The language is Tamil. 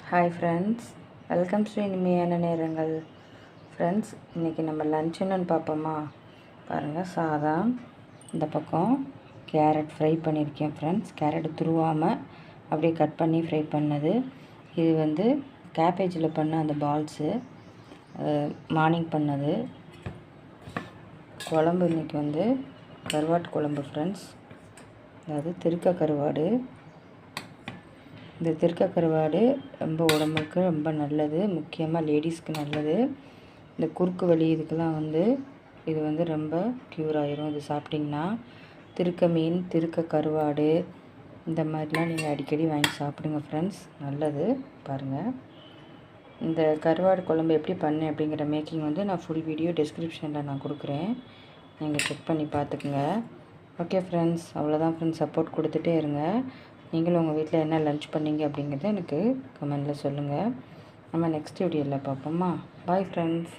ஹாய் ஃப்ரெண்ட்ஸ், வெல்கம் டு இனிமையான நேரங்கள். ஃப்ரெண்ட்ஸ், இன்றைக்கி நம்ம லன்ச் என்னன்னு பார்ப்போமா? பாருங்கள், சாதம், இந்த பக்கம் கேரட் ஃப்ரை பண்ணியிருக்கேன் ஃப்ரெண்ட்ஸ். கேரட் துருவாமல் அப்படியே கட் பண்ணி ஃப்ரை பண்ணது. இது வந்து கேபேஜில் பண்ண அந்த பால்ஸு, மார்னிங் பண்ணது. குழம்பு இன்றைக்கி வந்து கருவாட்டு குழம்பு ஃப்ரெண்ட்ஸ், அதாவது திருக்க கருவாடு. இந்த திருக்க கருவாடு ரொம்ப உடம்புக்கு ரொம்ப நல்லது, முக்கியமாக லேடிஸ்க்கு நல்லது. இந்த குறுக்கு வலி இதுக்கெல்லாம் வந்து இது வந்து ரொம்ப க்யூர் ஆயிரும் இது சாப்பிட்டிங்கன்னா. திருக்க மீன், திருக்க கருவாடு இந்த மாதிரிலாம் நீங்கள் அடிக்கடி வாங்கி சாப்பிடுங்க ஃப்ரெண்ட்ஸ், நல்லது. பாருங்கள், இந்த கருவாடு குழம்பு எப்படி பண்ணேன் அப்படிங்கிற மேக்கிங் வந்து நான் ஃபுல் வீடியோ டிஸ்கிரிப்ஷனில் நான் கொடுக்குறேன், நீங்கள் செக் பண்ணி பார்த்துக்குங்க. ஓகே ஃப்ரெண்ட்ஸ், அவ்வளோதான் ஃப்ரெண்ட்ஸ். சப்போர்ட் கொடுத்துட்டே இருங்க. நீங்களும் உங்கள் வீட்டில் என்ன லன்ச் பண்ணீங்க அப்படிங்கிறத எனக்கு கமெண்டில் சொல்லுங்கள். நம்ம நெக்ஸ்ட் வீடியோவில் பார்ப்போமா? Bye friends.